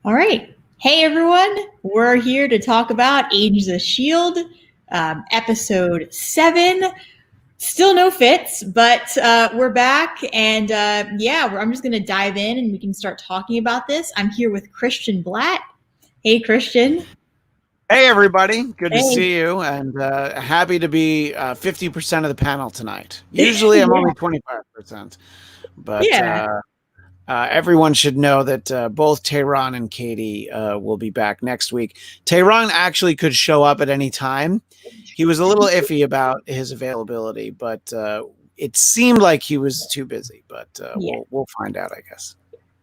All right. Hey, everyone. We're here to talk about Agents of S.H.I.E.L.D., episode 7. Still no fits, but we're back. And I'm just going to dive in and we can start talking about this. I'm here with Christian Blatt. Hey, Christian. Hey, everybody. Good to Hey. see you, and happy to be 50% of the panel tonight. Usually I'm Yeah. only 25%, but Yeah. everyone should know that both Tehran and Katie will be back next week. Tehran actually could show up at any time. He was a little iffy about his availability, but it seemed like he was too busy, but Yeah. we'll find out, I guess.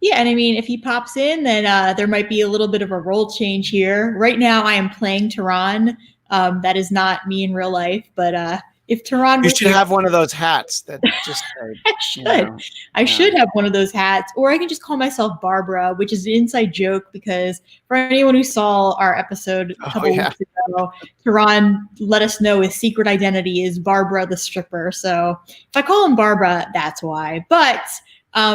Yeah, and I mean, if he pops in, then there might be a little bit of a role change here. Right now, I am playing Tehran. That is not me in real life, but if Tehran You were should here, have one of those hats that just say, I you should. know, I yeah. should have one of those hats, or I can just call myself Barbara, which is an inside joke because for anyone who saw our episode a Oh, couple yeah. weeks ago, Tehran let us know his secret identity is Barbara the stripper. So if I call him Barbara, that's why. But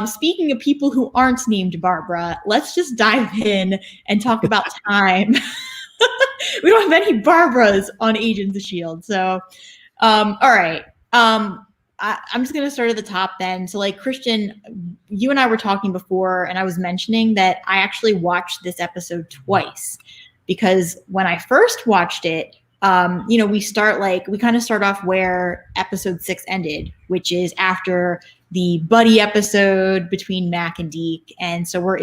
speaking of people who aren't named Barbara, let's just dive in and talk about time. We don't have any Barbaras on Agents of S.H.I.E.L.D. So, all right. I'm just going to start at the top then. So, like, Christian, you and I were talking before, and I was mentioning that I actually watched this episode twice because when I first watched it, we kind of start off where episode 6 ended, which is after the buddy episode between Mac and Deke. And so we're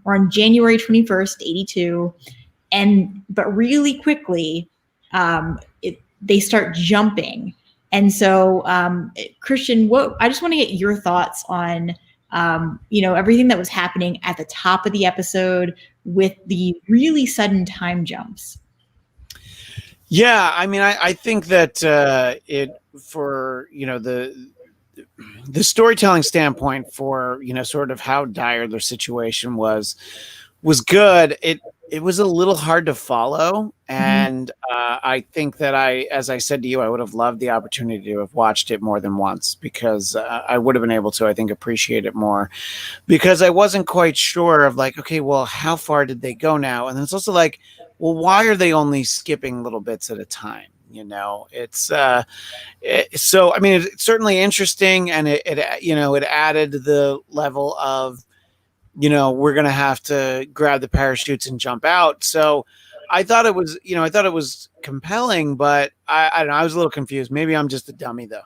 on January 21st, 82. But really quickly, they start jumping. And so, Christian, I just want to get your thoughts on, everything that was happening at the top of the episode with the really sudden time jumps. Yeah, I mean, I think that the storytelling standpoint for sort of how dire their situation was good. It was a little hard to follow, and I think that as I said to you, I would have loved the opportunity to have watched it more than once because I would have been able to, I think, appreciate it more because I wasn't quite sure of like, okay, well, how far did they go now? And then it's also like, well, why are they only skipping little bits at a time? It's so, I mean, it's certainly interesting, and it added the level of, we're going to have to grab the parachutes and jump out. So I thought it was compelling, but I don't know. I was a little confused. Maybe I'm just a dummy though.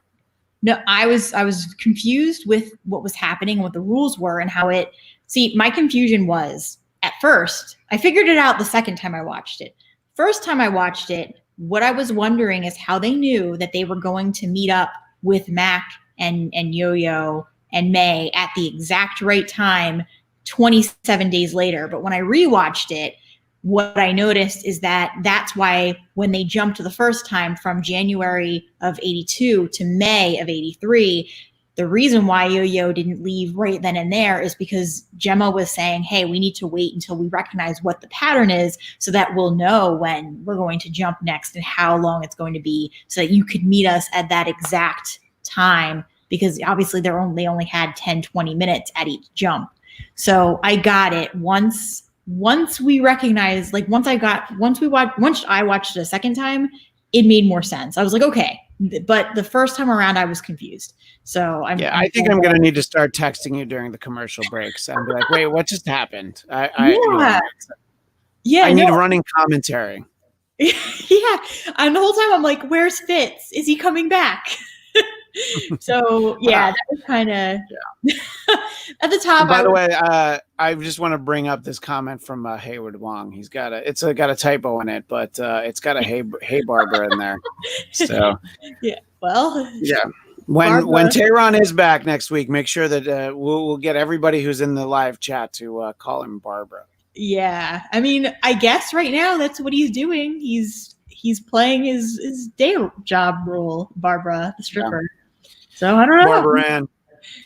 No, I was confused with what was happening, what the rules were, and how it. See, my confusion was at first. I figured it out the second time I watched it. First time I watched it, what I was wondering is how they knew that they were going to meet up with Mac and Yo-Yo and May at the exact right time 27 days later. But when I rewatched it, what I noticed is that that's why when they jumped the first time from January of 82 to May of 83, the reason why Yo-Yo didn't leave right then and there is because Gemma was saying, hey, we need to wait until we recognize what the pattern is so that we'll know when we're going to jump next and how long it's going to be so that you could meet us at that exact time, because obviously they only had 10-20 minutes at each jump. So I got it once we recognized, like once I watched it a second time, it made more sense. I was like, okay. But the first time around, I was confused. So I think I'm going to need to start texting you during the commercial breaks and be like, wait, what just happened? I need running commentary. Yeah. And the whole time I'm like, where's Fitz? Is he coming back? So yeah, that was kind of at the top. By the way, I just want to bring up this comment from Hayward Wong. He's got a typo in it, but it's got a hey Barbara in there. So yeah, well, yeah. When Tehran is back next week, make sure that we'll get everybody who's in the live chat to call him Barbara. Yeah, I mean, I guess right now that's what he's doing. He's playing his day job role, Barbara the stripper. Yeah. So I don't know. Barbara Ann.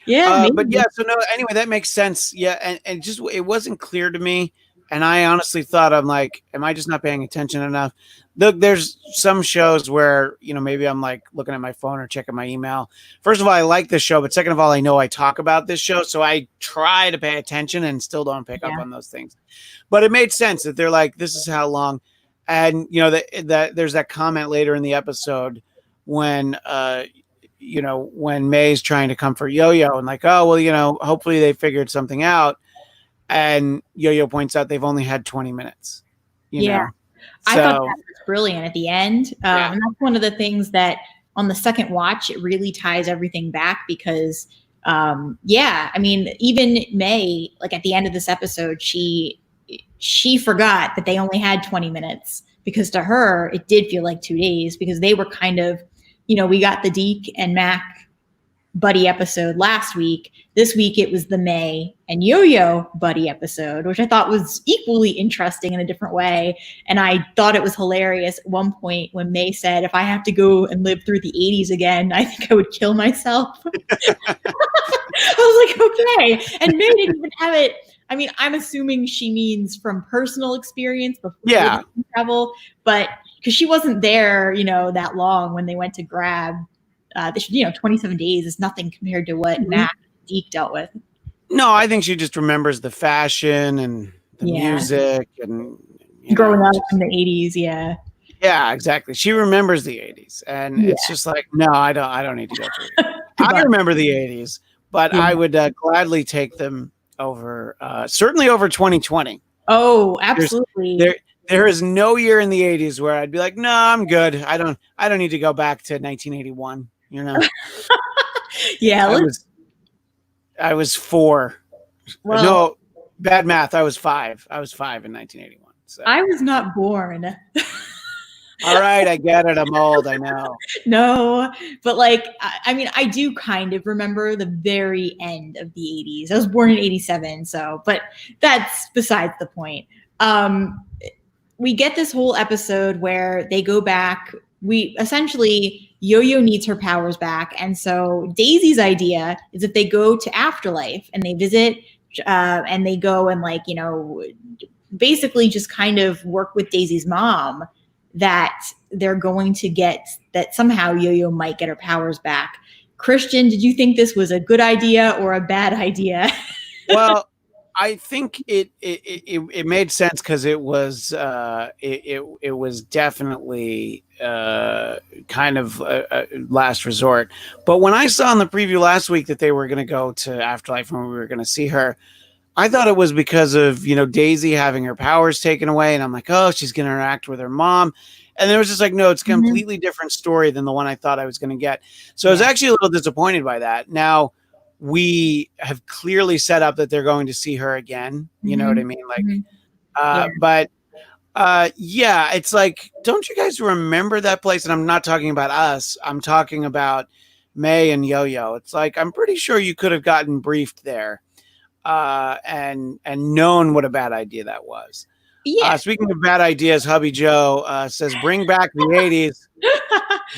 Yeah. But yeah, so no, anyway, that makes sense. Yeah. And just, it wasn't clear to me And I honestly thought, I'm like, am I just not paying attention enough? Look, there's some shows where, maybe I'm like looking at my phone or checking my email. First of all, I like this show, but second of all, I know I talk about this show. So I try to pay attention and still don't pick up on those things. But it made sense that they're like, this is how long. And, that there's that comment later in the episode when, when May's trying to comfort Yo-Yo and like, oh, well, hopefully they figured something out. And Yo-Yo points out they've only had 20 minutes. You know? I thought that was brilliant at the end. And that's one of the things that on the second watch, it really ties everything back because, I mean, even May, like at the end of this episode, she forgot that they only had 20 minutes because to her, it did feel like 2 days because they were kind of, we got the Deke and Mac buddy episode last week. This week it was the May and Yo-Yo buddy episode, which I thought was equally interesting in a different way. And I thought it was hilarious at one point when May said, if I have to go and live through the 80s again, I think I would kill myself. I was like, okay. And May didn't even have it. I mean, I'm assuming she means from personal experience before travel, but because she wasn't there, that long when they went to grab 27 days is nothing compared to what Mac Deke dealt with. No, I think she just remembers the fashion and the music and growing up in the 80s. Yeah. Yeah, exactly. She remembers the 80s and it's just like, no, I don't need to go through it. I remember the 80s, but I would gladly take them over, certainly over 2020. Oh, absolutely. There is no year in the 80s where I'd be like, no, I'm good. I don't need to go back to 1981. I was 4. Well, no, bad math. I was 5. I was 5 in 1981. So. I was not born. All right, I get it. I'm old. I know. No, but I mean, I do kind of remember the very end of the 80s. I was born in 87, but that's besides the point. We get this whole episode where they go back. Yo-Yo needs her powers back. And so Daisy's idea is if they go to Afterlife and they visit and they go and basically just kind of work with Daisy's mom, that they're going to get that somehow Yo-Yo might get her powers back. Christian, did you think this was a good idea or a bad idea? Well, I think it made sense because it was definitely kind of a last resort. But when I saw in the preview last week that they were going to go to Afterlife and we were going to see her, I thought it was because of Daisy having her powers taken away, and I'm like, oh, she's going to interact with her mom. And there was just like, no, it's a completely different story than the one I thought I was going to get. So I was actually a little disappointed by that. Now, we have clearly set up that they're going to see her again. You know what I mean? But it's like, don't you guys remember that place? And I'm not talking about us. I'm talking about May and Yo-Yo. It's like, I'm pretty sure you could have gotten briefed there and known what a bad idea that was. Yeah. Speaking of bad ideas, Hubby Joe says, bring back the 80s.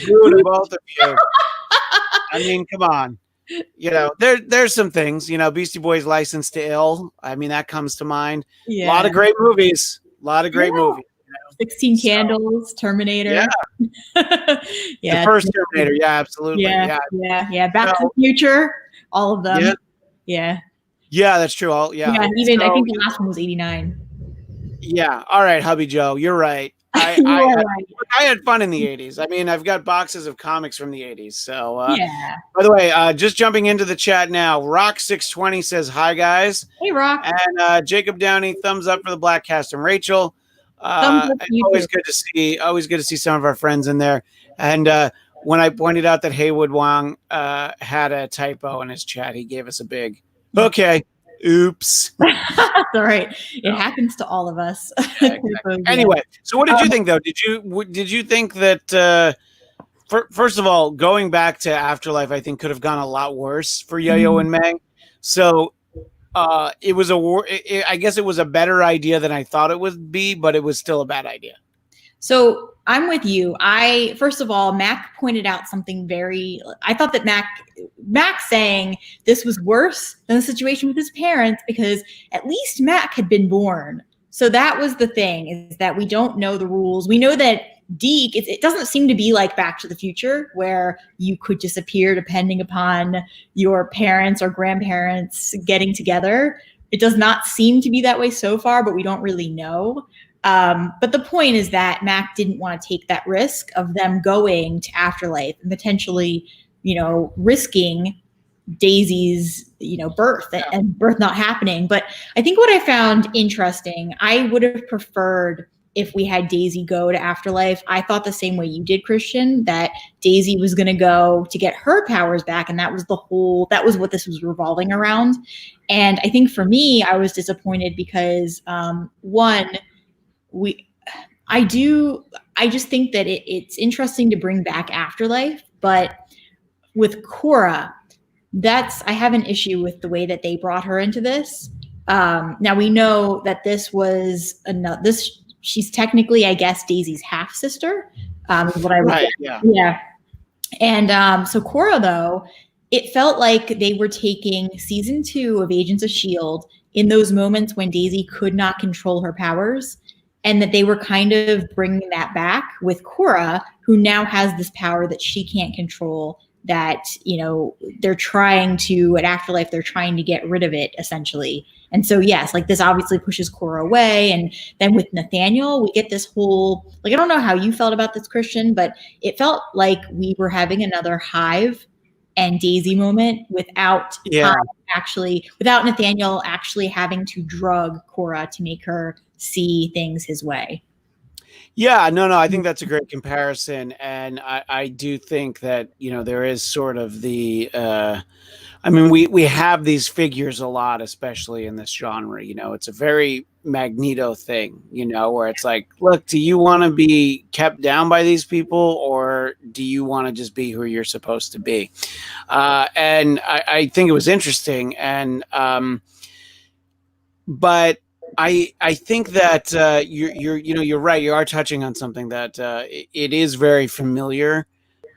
Rude to both of you. I mean, come on. There's some things, Beastie Boys' License to Ill. I mean, that comes to mind. Yeah. A lot of great movies. 16 Candles, Terminator. The first Terminator. Yeah, absolutely. Yeah. Back to the Future. All of them. Yeah, that's true. I think the last one was 89. Yeah. All right, Hubby Joe, you're right. I had fun in the 80s. I mean, I've got boxes of comics from the 80s. So, by the way, just jumping into the chat now, Rock620 says, hi, guys. Hey, Rock. And Jacob Downey, thumbs up for the Black Cast. And Rachel, always good to see some of our friends in there. And when I pointed out that Haywood Wong had a typo in his chat, he gave us a big, okay. Oops. That's all right. It happens to all of us. Exactly. Anyway, so what did you think, though? Did you think that first of all, going back to Afterlife, I think could have gone a lot worse for Yo-Yo and Meg. So it was I guess it was a better idea than I thought it would be, but it was still a bad idea. So I'm with you. First of all, Mac pointed out something I thought that Mac saying this was worse than the situation with his parents because at least Mac had been born So that was the thing, is that we don't know the rules. We know that Deke, it doesn't seem to be like Back to the Future, where you could disappear depending upon your parents or grandparents getting together. It does not seem to be that way so far, but we don't really know. But the point is that Mac didn't want to take that risk of them going to Afterlife and potentially, risking Daisy's, birth and birth not happening. But I think what I found interesting, I would have preferred if we had Daisy go to Afterlife. I thought the same way you did, Christian, that Daisy was going to go to get her powers back. And that was what this was revolving around. And I think for me, I was disappointed because I just think that it's interesting to bring back Afterlife, but with Cora, I have an issue with the way that they brought her into this. Now we know that she's technically, I guess, Daisy's half sister. Is what I right, yeah. And so Cora, though, it felt like they were taking season 2 of Agents of S.H.I.E.L.D. in those moments when Daisy could not control her powers, and that they were kind of bringing that back with Cora, who now has this power that she can't control, that, they're trying to, at Afterlife, they're trying to get rid of it, essentially. And so, yes, like, this obviously pushes Cora away. And then with Nathaniel, we get this whole, I don't know how you felt about this, Christian, but it felt like we were having another Hive and Daisy moment without Nathaniel actually having to drug Cora to make her see things his way. Yeah, no, I think that's a great comparison. And I do think that, there is sort of the, we have these figures a lot, especially in this genre. It's a very Magneto thing, where it's like, look, do you want to be kept down by these people, or do you want to just be who you're supposed to be? And I think it was interesting. And, but I think that you're right. You are touching on something that it is very familiar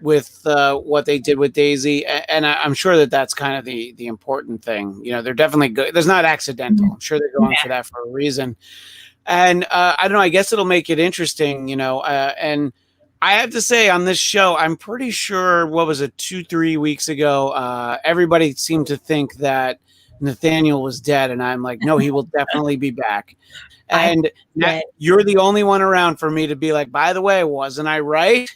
with what they did with Daisy, and I'm sure that that's kind of the important thing. They're definitely good. There's not accidental. I'm sure they're going for that for a reason. And I don't know. I guess it'll make it interesting. And I have to say, on this show, I'm pretty sure, what was it, 2-3 weeks ago, everybody seemed to think that Nathaniel was dead, and I'm like, no, he will definitely be back. And you're the only one around for me to be like, by the way, wasn't I right?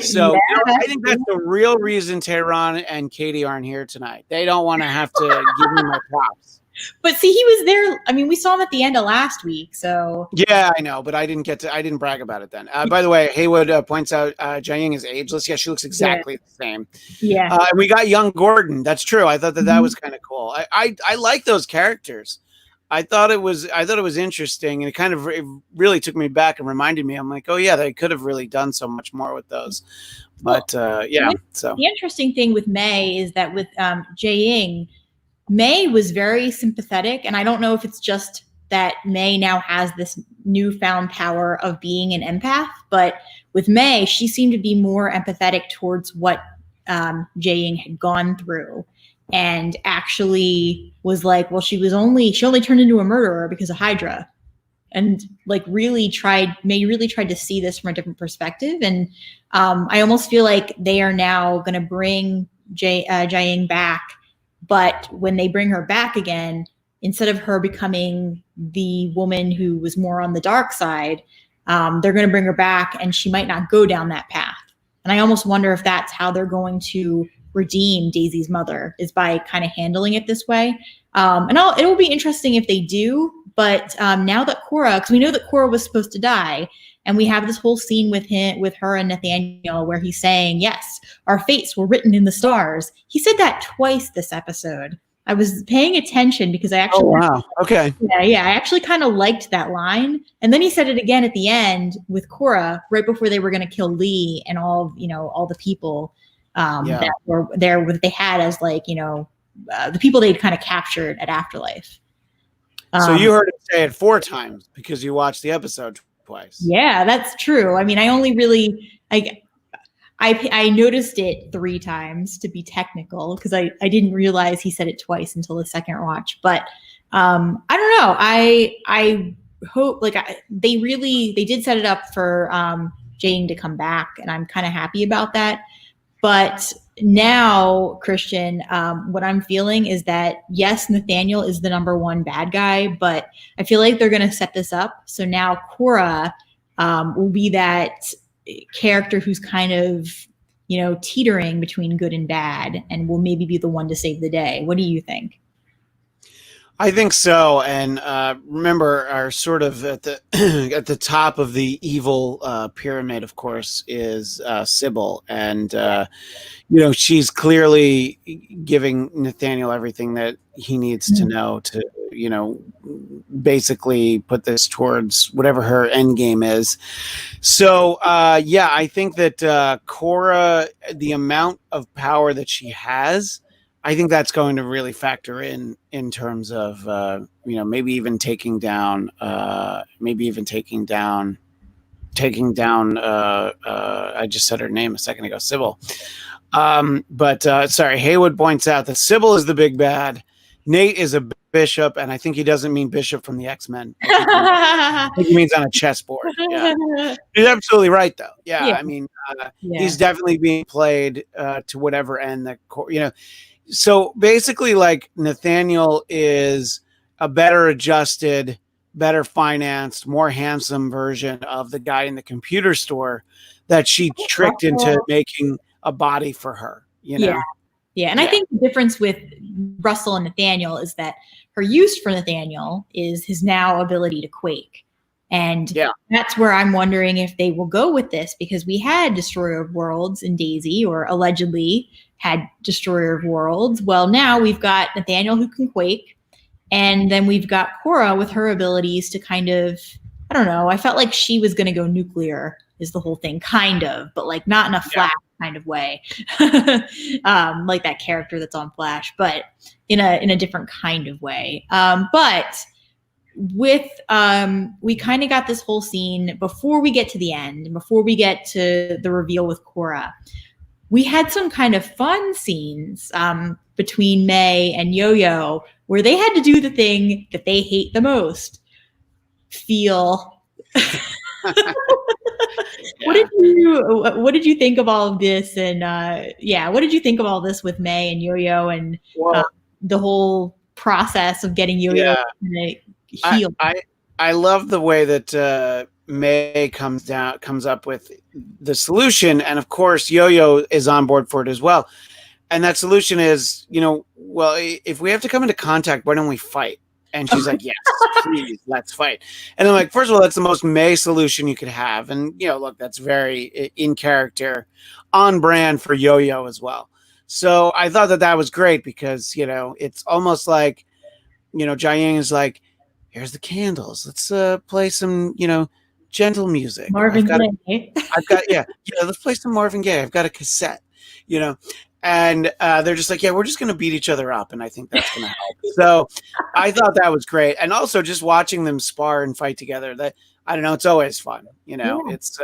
So I think that's the real reason Tehran and Katie aren't here tonight. They don't want to have to give me my props. But see, he was there. I mean, we saw him at the end of last week. So yeah, I know, but I didn't brag about it then. By the way, Haywood points out Jiaying is ageless. Yeah, she looks exactly the same. Yeah. And we got young Gordon. That's true. I thought that was kind of cool. I like those characters. I thought it was interesting, and it really took me back and reminded me. I'm like, oh yeah, they could have really done so much more with those. But So the interesting thing with May is that with Jiaying, May was very sympathetic, and I don't know if it's just that May now has this newfound power of being an empath, but with May, she seemed to be more empathetic towards what Jiaying had gone through, and actually was like, well, she only turned into a murderer because of Hydra, and May really tried to see this from a different perspective. And I almost feel like they are now going to bring Jiaying back. But when they bring her back again, instead of her becoming the woman who was more on the dark side, they're going to bring her back, and she might not go down that path. And I almost wonder if that's how they're going to redeem Daisy's mother, is by kind of handling it this way. And it will be interesting if they do. But now that because we know that Cora was supposed to die, and we have this whole scene with her and Nathaniel, where he's saying, yes, our fates were written in the stars. He said that twice this episode. I was paying attention because I actually, oh wow, okay, yeah, I actually kind of liked that line. And then he said it again at the end with Cora, right before they were going to kill Lee and all the people that were there, what they had as the people they'd kind of captured at Afterlife. So you heard him say it 4 times because you watched the episode twice. Yeah, that's true. I mean, I only really I noticed it 3 times, to be technical, because I didn't realize he said it twice until the second watch. But I don't know. hope, like they did set it up for Jane to come back, and I'm kind of happy about that. But now, Christian, what I'm feeling is that yes, Nathaniel is the number one bad guy, but I feel like they're going to set this up. So now Cora will be that character who's kind of, teetering between good and bad, and will maybe be the one to save the day. What do you think? I think so. And remember, our sort of at the at the top of the evil pyramid, of course, is Sybil, and she's clearly giving Nathaniel everything that he needs to know to, basically put this towards whatever her end game is. So, I think that Cora, the amount of power that she has, I think that's going to really factor in terms of, maybe even taking down, I just said her name a second ago, Sybil. Sorry, Haywood points out that Sybil is the big bad. Nate is a bishop, and I think he doesn't mean bishop from the X-Men. I think he means on a chessboard. Yeah. He's absolutely right, though. Yeah. I mean, he's definitely being played to whatever end that, So basically, like, Nathaniel is a better adjusted, better financed, more handsome version of the guy in the computer store that she tricked into making a body for her, Yeah. And I think the difference with Russell and Nathaniel is that her use for Nathaniel is his now ability to quake. And that's where I'm wondering if they will go with this, because we had Destroyer of Worlds in Daisy, or allegedly had Destroyer of Worlds. Well, now we've got Nathaniel who can quake. And then we've got Cora with her abilities to kind of, I don't know, I felt like she was going to go nuclear is the whole thing, kind of, but like not in a Flash kind of way, like that character that's on Flash, but in a different kind of way. But with we kind of got this whole scene before we get to the end, before we get to the reveal with Cora. We had some kind of fun scenes between May and Yo-Yo where they had to do the thing that they hate the most, feel. What did you think of all of this? And what did you think of all this with May and Yo-Yo and the whole process of getting Yo-Yo to heal? I love the way that May comes up with the solution, and of course Yo-Yo is on board for it as well. And that solution is, well, if we have to come into contact, why don't we fight? And she's like, yes, please, let's fight. And I'm like, first of all, that's the most May solution you could have. And, look, that's very in character, on brand for Yo-Yo as well. So I thought that was great because, it's almost like, Jiaying is like, here's the candles. Let's play some, gentle music. Marvin Gaye. Let's play some Marvin Gaye. I've got a cassette, And they're just like, we're just going to beat each other up. And I think that's going to help. So I thought that was great. And also just watching them spar and fight together, that, I don't know, it's always fun. It's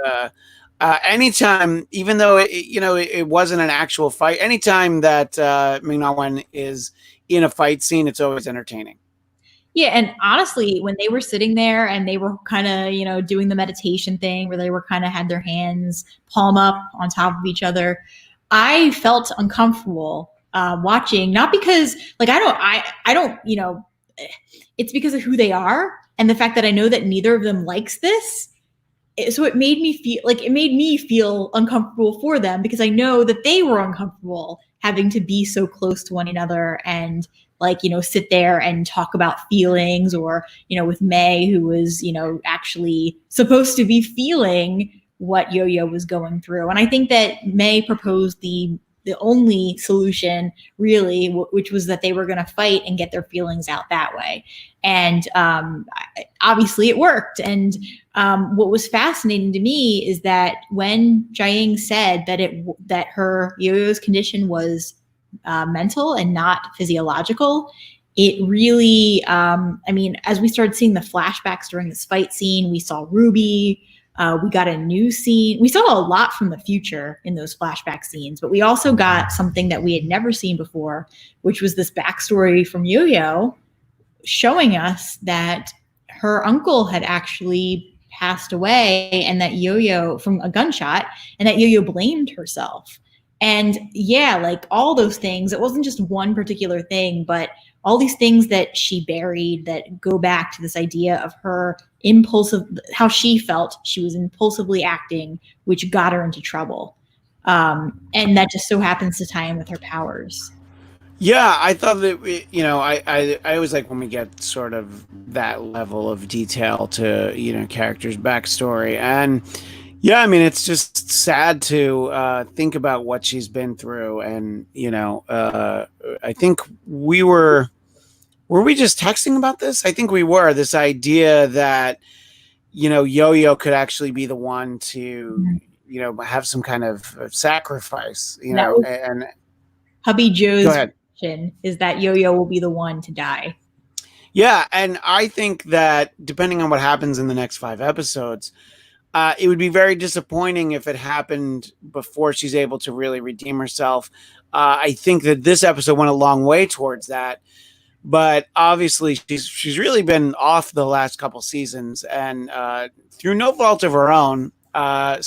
anytime, even though, it wasn't an actual fight, anytime that Ming-Na Wen is in a fight scene, it's always entertaining. Yeah. And honestly, when they were sitting there and they were kind of, doing the meditation thing where they were kind of had their hands palm up on top of each other, I felt uncomfortable watching, not because like, I don't, it's because of who they are and the fact that I know that neither of them likes this. So it made me feel uncomfortable for them, because I know that they were uncomfortable having to be so close to one another and sit there and talk about feelings, or, with May, who was, actually supposed to be feeling what Yo-Yo was going through. And I think that May proposed the only solution really, which was that they were going to fight and get their feelings out that way. And obviously it worked. And what was fascinating to me is that when Jiaying said that her Yo-Yo's condition was mental and not physiological, it really, as we started seeing the flashbacks during this fight scene, we saw Ruby. We got a new scene. We saw a lot from the future in those flashback scenes, but we also got something that we had never seen before, which was this backstory from Yo-Yo showing us that her uncle had actually passed away, and that Yo-Yo from a gunshot, and that Yo-Yo blamed herself. And yeah, like all those things, it wasn't just one particular thing, but all these things that she buried that go back to this idea of her impulsive, how she felt she was impulsively acting, which got her into trouble. And that just so happens to tie in with her powers. Yeah, I thought that I always like when we get sort of that level of detail to characters' backstory, and yeah, I mean it's just sad to think about what she's been through, and I think were we just texting about this? I think we were. This idea that Yo-Yo could actually be the one to have some kind of sacrifice, and Hubby Joe's go ahead. Is that Yo-Yo will be the one to die. Yeah, and I think that depending on what happens in the next 5 episodes, it would be very disappointing if it happened before she's able to really redeem herself. I think that this episode went a long way towards that, but obviously she's really been off the last couple seasons, and through no fault of her own. I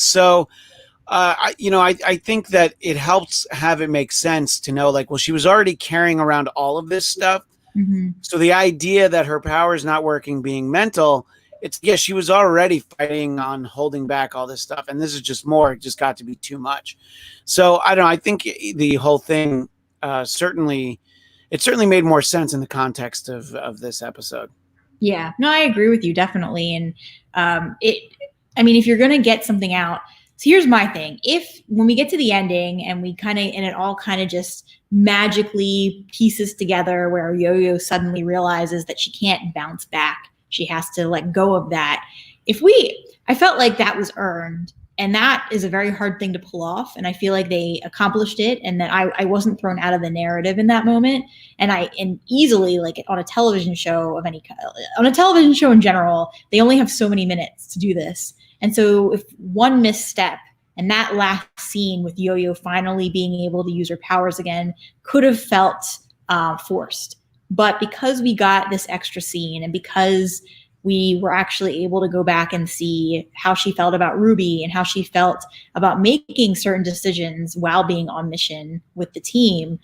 think that it helps have it make sense to know, like, well, she was already carrying around all of this stuff. Mm-hmm. So the idea that her power is not working being mental, she was already fighting on holding back all this stuff. And this is just more, it just got to be too much. So I don't know. I think the whole thing certainly made more sense in the context of this episode. Yeah, no, I agree with you definitely. And if you're going to get something out, so here's my thing. If when we get to the ending and it all kind of just magically pieces together where Yo-Yo suddenly realizes that she can't bounce back, she has to let go of that. I felt like that was earned, and that is a very hard thing to pull off. And I feel like they accomplished it, and that I wasn't thrown out of the narrative in that moment. And easily, like on a television show of any kind, on a television show in general, they only have so many minutes to do this. And so if one misstep, and that last scene with Yo-Yo finally being able to use her powers again could have felt forced. But because we got this extra scene, and because we were actually able to go back and see how she felt about Ruby and how she felt about making certain decisions while being on mission with the team,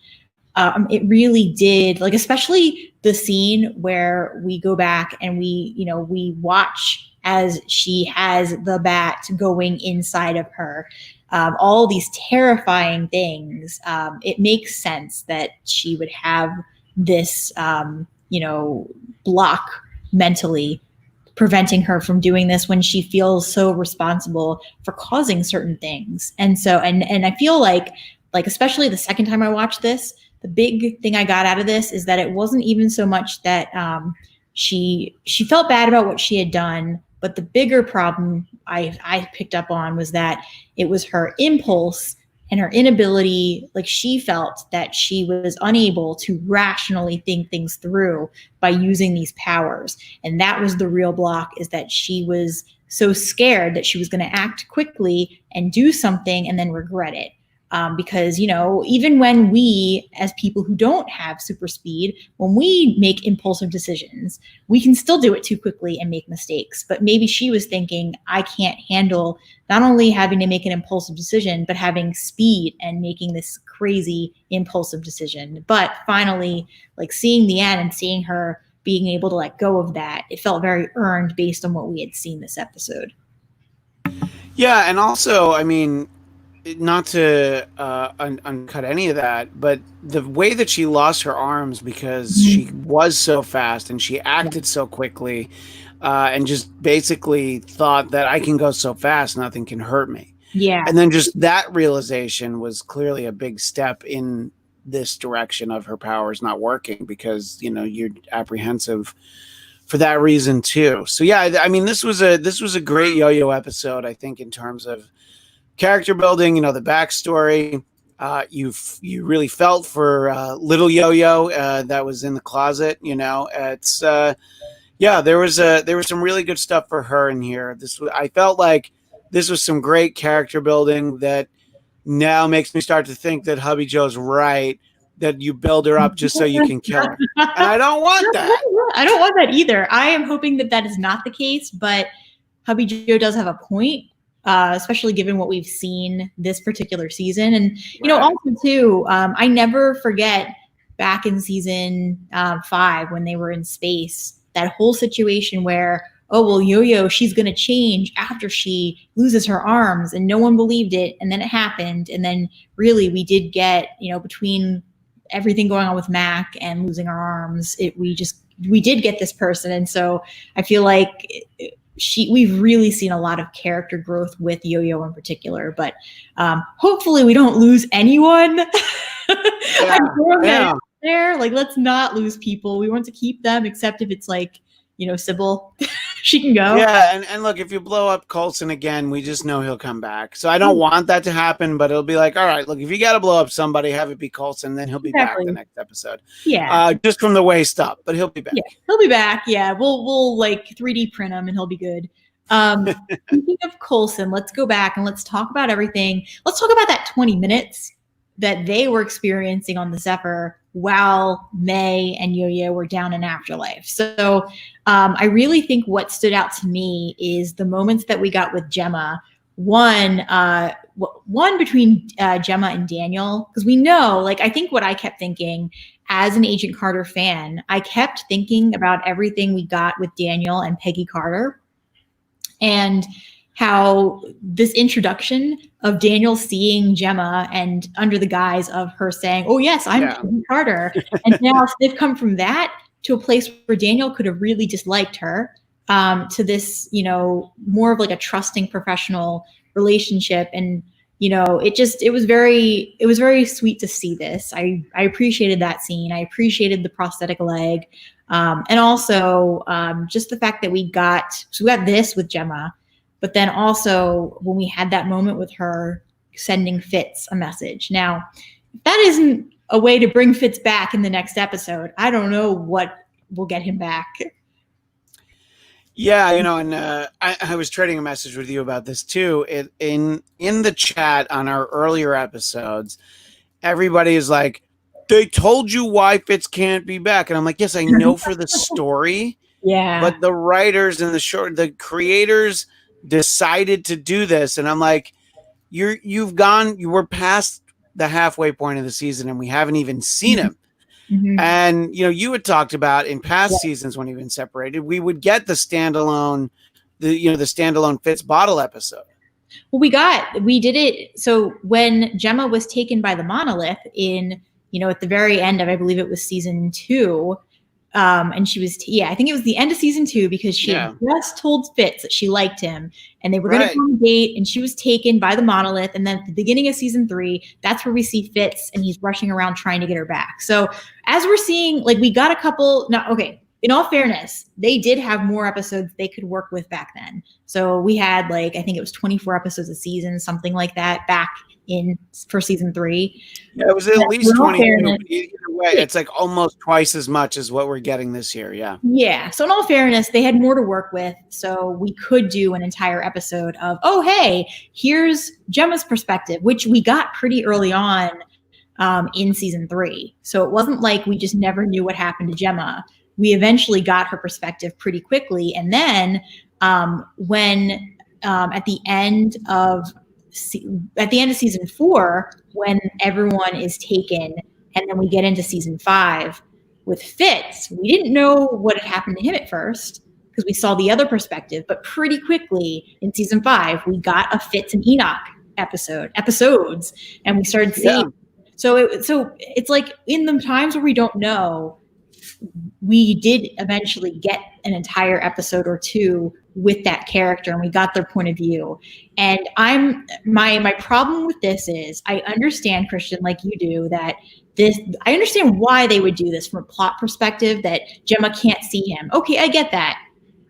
it really did, like, especially the scene where we go back and we watch as she has the bat going inside of her, all these terrifying things. It makes sense that she would have this, block mentally preventing her from doing this when she feels so responsible for causing certain things. And so, and I feel like especially the second time I watched this, the big thing I got out of this is that it wasn't even so much that she felt bad about what she had done, but the bigger problem I picked up on was that it was her impulse and her inability, like she felt that she was unable to rationally think things through by using these powers. And that was the real block, is that she was so scared that she was going to act quickly and do something and then regret it. Because, even when we, as people who don't have super speed, when we make impulsive decisions, we can still do it too quickly and make mistakes. But maybe she was thinking, I can't handle not only having to make an impulsive decision, but having speed and making this crazy impulsive decision. But finally, like seeing the end and seeing her being able to let go of that, it felt very earned based on what we had seen this episode. Yeah, and also, I mean, not to uncut any of that, but the way that she lost her arms because she was so fast and she acted so quickly, and just basically thought that I can go so fast, nothing can hurt me. Yeah. And then just that realization was clearly a big step in this direction of her powers not working, because, you're apprehensive for that reason too. So yeah, I mean, this was a great Yo-Yo episode, I think, in terms of character building, the backstory. You really felt for little Yo-Yo that was in the closet. It's there was some really good stuff for her in here. I felt like this was some great character building that now makes me start to think that Hubby Joe's right, that you build her up just so you can kill her. And I don't want that. I don't want that either. I am hoping that that is not the case, but Hubby Joe does have a point, especially given what we've seen this particular season. And, you know, also too, I never forget back in season 5 when they were in space, that whole situation where, oh, well, Yo-Yo, she's going to change after she loses her arms, and no one believed it. And then it happened. And then really we did get, you know, between everything going on with Mac and losing our arms, we did get this person. And so I feel like we've really seen a lot of character growth with Yo-Yo in particular, but hopefully we don't lose anyone. Yeah. There, like, let's not lose people. We want to keep them, except if it's like, you know, Sybil. She can go. Yeah, and look, if you blow up Coulson again, we just know he'll come back. So I don't want that to happen, but it'll be like, all right, look, if you got to blow up somebody, have it be Coulson, then he'll be back the next episode. Yeah. Just from the waist up, but he'll be back. Yeah, he'll be back. Yeah, we'll like 3D print him and he'll be good. Speaking of Coulson, let's go back and let's talk about everything. Let's talk about that 20 minutes that they were experiencing on the Zephyr while May and Yo-Yo were down in Afterlife. So I really think what stood out to me is the moments that we got with Gemma. One between Gemma and Daniel, because we know, like, I think what I kept thinking as an Agent Carter fan, I kept thinking about everything we got with Daniel and Peggy Carter, and how this introduction of Daniel seeing Gemma and under the guise of her saying, oh yes, I'm Peggy Carter. And now they've come from that to a place where Daniel could have really disliked her, to this, you know, more of like a trusting professional relationship. And, you know, it was very sweet to see this. I appreciated that scene. I appreciated the prosthetic leg. And also just the fact that we got this with Gemma, but then also when we had that moment with her sending Fitz a message. Now, if that isn't a way to bring Fitz back in the next episode, I don't know what will get him back. Yeah, you know, and I was trading a message with you about this too. In the chat on our earlier episodes, everybody is like, they told you why Fitz can't be back. And I'm like, yes, I know for the story. Yeah. But the writers and the creators decided to do this, and I'm like, you were past the halfway point of the season and we haven't even seen him. Mm-hmm. And you know, you had talked about in past seasons when we've been separated, we would get the standalone Fitz bottle episode. Well, we did it. So when Gemma was taken by the monolith in, you know, at the very end of, I believe it was season 2, and she was, I think it was the end of season 2, because she had just told Fitz that she liked him and they were going to go on a date, and she was taken by the monolith. And then at the beginning of season 3, that's where we see Fitz and he's rushing around trying to get her back. So as we're seeing, like, we got a couple, in all fairness, they did have more episodes they could work with back then. So we had, like, I think it was 24 episodes a season, something like that, back for season 3. Yeah, it was at least 22. Either way, it's like almost twice as much as what we're getting this year. Yeah. Yeah. So in all fairness, they had more to work with. So we could do an entire episode of, oh, hey, here's Gemma's perspective, which we got pretty early on in season 3. So it wasn't like we just never knew what happened to Gemma. We eventually got her perspective pretty quickly. And then when at the end of season 4, when everyone is taken, and then we get into season 5 with Fitz, we didn't know what had happened to him at first because we saw the other perspective, but pretty quickly in season 5, we got a Fitz and Enoch episodes, and we started seeing. Yeah. So it's like in the times where we don't know, we did eventually get an entire episode or 2 with that character, and we got their point of view. And my problem with this is, I understand, Christian, like you do, that I understand why they would do this from a plot perspective, that Gemma can't see him. Okay, I get that.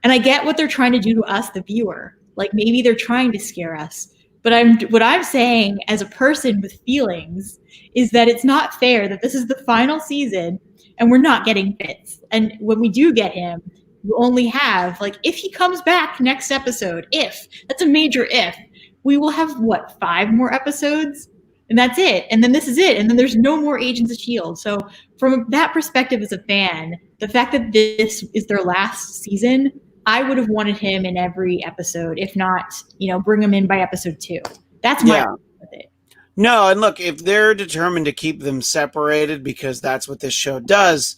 And I get what they're trying to do to us, the viewer. Like, maybe they're trying to scare us. But what I'm saying as a person with feelings is that it's not fair that this is the final season and we're not getting Fitz. And when we do get him, we only have, like, if he comes back next episode, that's a major if, we will have, 5 more episodes and that's it. And then this is it. And then there's no more Agents of S.H.I.E.L.D. So from that perspective as a fan, the fact that this is their last season, I would have wanted him in every episode, if not, bring him in by episode 2. That's my problem with it. No, and look, if they're determined to keep them separated because that's what this show does,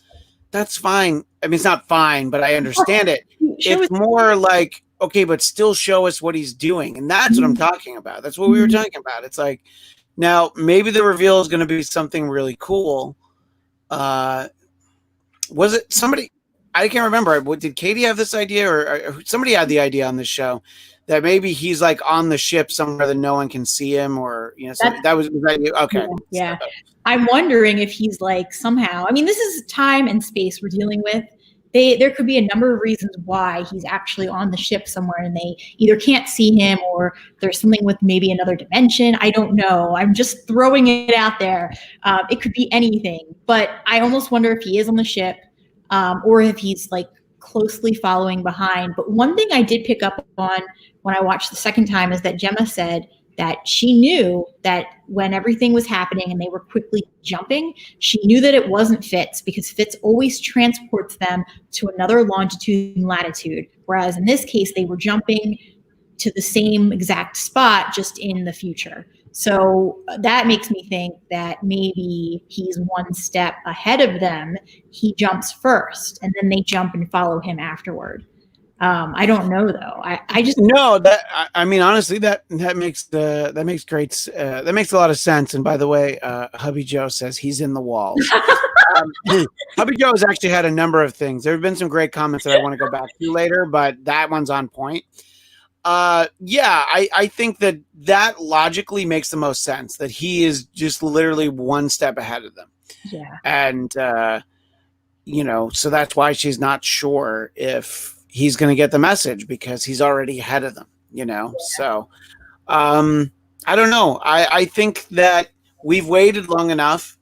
that's fine. I mean, it's not fine, but I understand it. It's more like, okay, but still show us what he's doing. And that's what I'm talking about. That's what we were talking about. It's like, now maybe the reveal is going to be something really cool. Was it somebody? I can't remember. Did Katie have this idea, or somebody had the idea on this show that maybe he's like on the ship somewhere that no one can see him, or that was okay. Yeah. I'm wondering if he's like somehow. I mean, this is time and space we're dealing with. There could be a number of reasons why he's actually on the ship somewhere, and they either can't see him, or there's something with maybe another dimension. I don't know. I'm just throwing it out there. It could be anything, but I almost wonder if he is on the ship. Or if he's like closely following behind. But one thing I did pick up on when I watched the second time is that Gemma said that she knew that when everything was happening and they were quickly jumping, she knew that it wasn't Fitz, because Fitz always transports them to another longitude and latitude. Whereas in this case, they were jumping to the same exact spot, just in the future. So that makes me think that maybe he's one step ahead of them. He jumps first, and then they jump and follow him afterward. I don't know though. I just I mean, honestly, that makes a lot of sense. And by the way, Hubby Joe says he's in the walls. Hubby Joe has actually had a number of things. There have been some great comments that I want to go back to later, but that one's on point. I think that logically makes the most sense, that he is just literally one step ahead of them. Yeah. And, so that's why she's not sure if he's going to get the message, because he's already ahead of them, Yeah. So, I don't know. I think that we've waited long enough,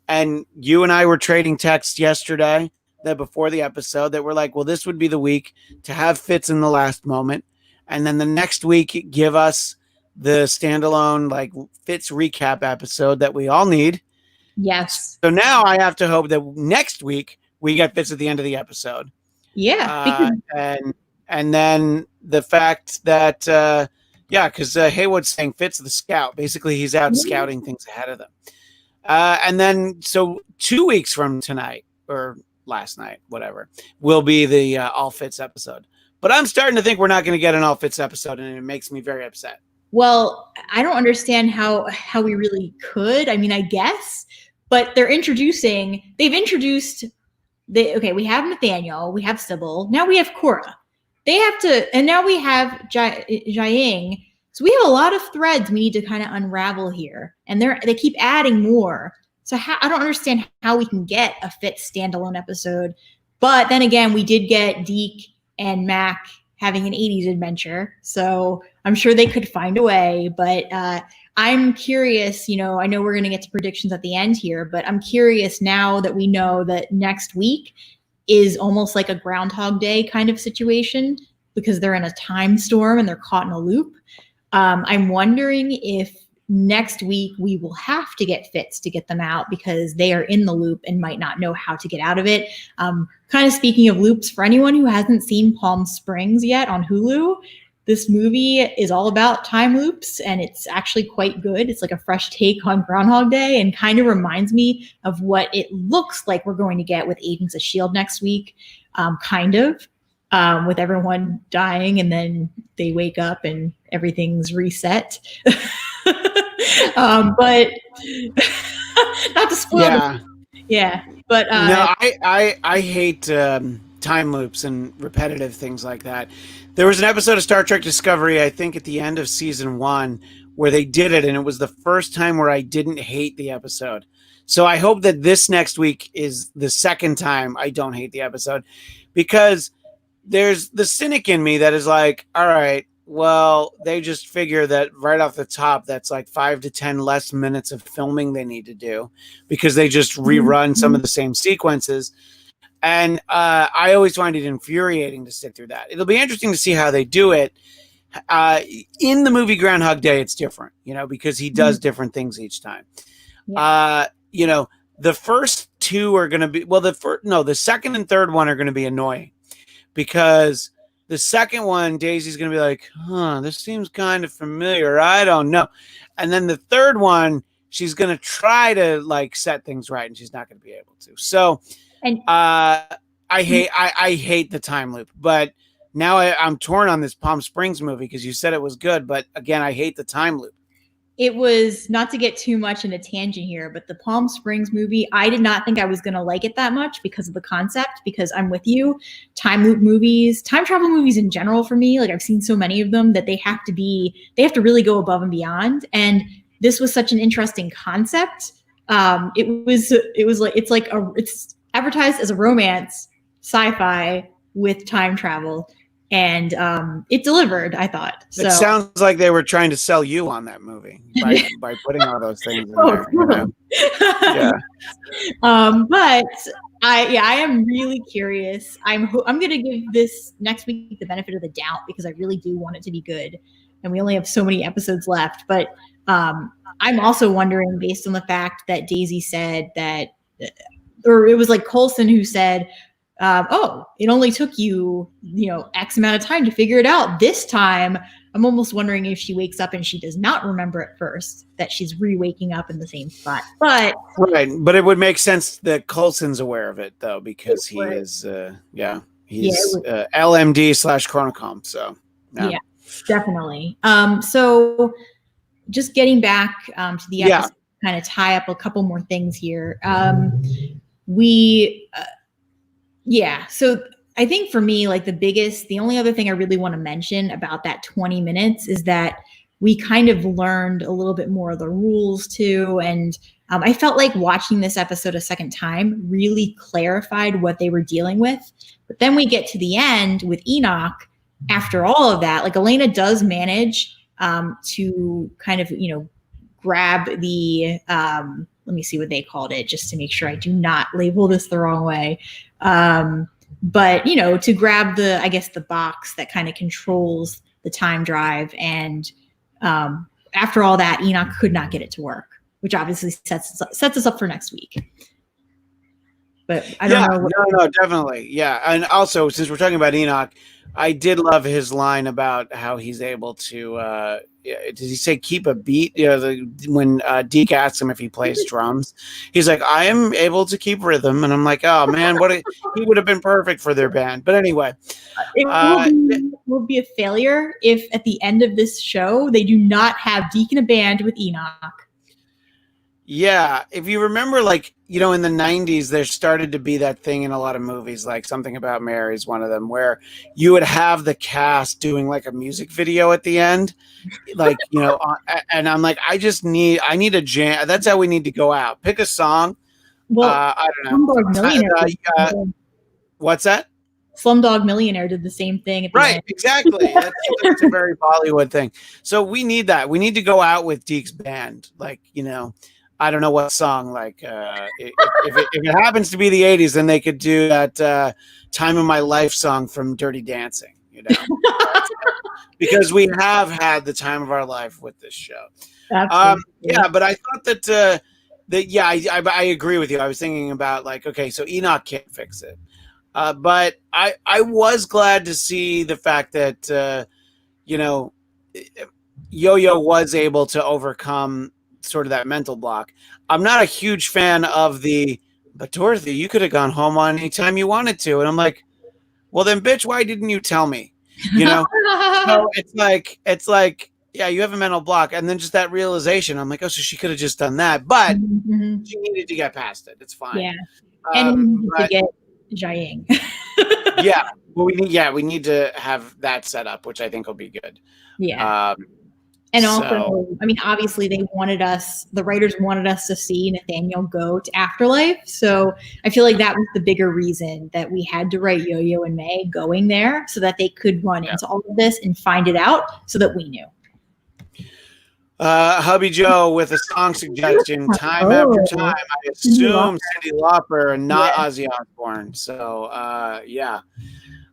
and you and I were trading texts yesterday that before the episode that we're like, well, this would be the week to have Fitz in the last moment. And then the next week, give us the standalone, like, Fitz recap episode that we all need. Yes. So now I have to hope that next week we get Fitz at the end of the episode. Yeah. And then the fact that, because Haywood's saying Fitz the scout. Basically, he's out scouting things ahead of them. And then, so 2 weeks from tonight, or last night, whatever, will be the All Fitz episode. But I'm starting to think we're not going to get an All Fitz episode, and it makes me very upset. Well, I don't understand how we really could. I mean, I guess, but they've introduced, we have Nathaniel, we have Sybil, now we have Cora. They have to, and now we have Jiaying. So we have a lot of threads we need to kind of unravel here, and they keep adding more. So I don't understand how we can get a Fitz standalone episode. But then again, we did get Deke and Mac having an 80s adventure. So I'm sure they could find a way, but I'm curious, I know we're going to get to predictions at the end here, but I'm curious now that we know that next week is almost like a Groundhog Day kind of situation, because they're in a time storm and they're caught in a loop. I'm wondering if next week we will have to get Fitz to get them out, because they are in the loop and might not know how to get out of it. Kind of speaking of loops, for anyone who hasn't seen Palm Springs yet on Hulu, this movie is all about time loops, and it's actually quite good. It's like a fresh take on Groundhog Day, and kind of reminds me of what it looks like we're going to get with Agents of S.H.I.E.L.D. next week, with everyone dying, and then they wake up and everything's reset. But not to spoil. Yeah. But no, I hate time loops and repetitive things like that. There was an episode of Star Trek Discovery, I think at the end of season 1, where they did it, and it was the first time where I didn't hate the episode. So I hope that this next week is the second time I don't hate the episode, because there's the cynic in me that is like, all right, well, they just figure that right off the top, that's like 5 to 10 less minutes of filming they need to do, because they just rerun some of the same sequences. And I always find it infuriating to sit through that. It'll be interesting to see how they do it. uh, in the movie Groundhog Day, it's different, you know, because he does different things each time. Yeah. You know, the first two are going to be, well, the second and third one are going to be annoying because the second one, Daisy's going to be like, huh, this seems kind of familiar. I don't know. And then the third one, she's going to try to like set things right and she's not going to be able to. So, And I hate the time loop, but now I'm torn on this Palm Springs movie because you said it was good, but again, I hate the time loop. it was, not to get too much in a tangent here, but the Palm Springs movie, I did not think I was going to like it that much because of the concept, because I'm with you. Time loop movies, time travel movies in general for me, like I've seen so many of them that they have to really go above and beyond. And this was such an interesting concept. It's advertised as a romance sci-fi with time travel. And it delivered, I thought. So. It sounds like they were trying to sell you on that movie by putting all those things in there. You know? Yeah. But I am really curious. I'm going to give this next week the benefit of the doubt because I really do want it to be good, and we only have so many episodes left. But I'm also wondering, based on the fact that Daisy said that, or it was like Coulson who said, it only took you, X amount of time to figure it out. This time, I'm almost wondering if she wakes up and she does not remember at first, that she's re-waking up in the same spot. But it would make sense that Coulson's aware of it though, because he is, he's LMD/Chronocom. So yeah, definitely. So just getting back to the episode, kind of tie up a couple more things here. So I think for me, like the only other thing I really want to mention about that 20 minutes is that we kind of learned a little bit more of the rules too. And I felt like watching this episode a second time really clarified what they were dealing with. But then we get to the end with Enoch. After all of that, like Elena does manage to kind of, grab the, let me see what they called it, just to make sure I do not label this the wrong way. But to grab the box that kind of controls the time drive. And after all that, Enoch could not get it to work, which obviously sets us up for next week. But I don't know. No, definitely. Yeah. And also, since we're talking about Enoch, I did love his line about how he's able to, did he say keep a beat? When Deke asks him if he plays drums, he's like, I am able to keep rhythm. And I'm like, oh man, he would have been perfect for their band. But anyway. It will be a failure if at the end of this show, they do not have Deke in a band with Enoch. Yeah, if you remember, like, in the 90s, there started to be that thing in a lot of movies, like Something About Mary is one of them, where you would have the cast doing like a music video at the end, like, and I'm like, I need a jam. That's how we need to go out. Pick a song. Well, I don't know. Slumdog Millionaire. What's that? Slumdog Millionaire did the same thing. At the end. Exactly. That's a very Bollywood thing. So we need that. We need to go out with Deke's band, like, I don't know what song, like if it happens to be the 80s, then they could do that Time of My Life song from Dirty Dancing, because we have had the time of our life with this show. But I thought that I agree with you. I was thinking about like, okay, so Enoch can't fix it. But I was glad to see the fact that, Yo-Yo was able to overcome sort of that mental block. I'm not a huge fan of but Dorothy, you could have gone home on any time you wanted to. And I'm like, well then bitch, why didn't you tell me? So it's like, yeah, you have a mental block. And then just that realization, I'm like, oh, so she could have just done that, but she needed to get past it. It's fine. Yeah. And to get Jiaying. Yeah. Well, we need to have that set up, which I think will be good. Yeah. And also, obviously the writers wanted us to see Nathaniel go to Afterlife. So I feel like that was the bigger reason that we had to write Yo-Yo and May going there so that they could run into all of this and find it out so that we knew. Hubby Joe with a song suggestion, Time After Time. I assume Cyndi Lauper and not Ozzy Osbourne. So, yeah.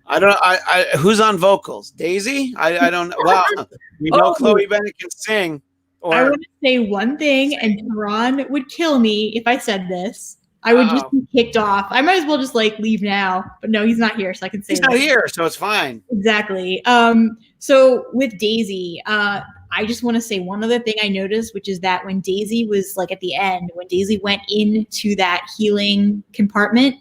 I don't. Who's on vocals? Daisy? I don't know. Well, we know Oh, Chloe Bennett can sing. I Or want to say one thing, and Tehran would kill me if I said this. I would just be kicked off. I might as well just like leave now, but no, he's not here, so I can say he's not here, so it's fine. Exactly. So with Daisy, I just want to say one other thing I noticed, which is that when Daisy was like at the end, when Daisy went into that healing compartment,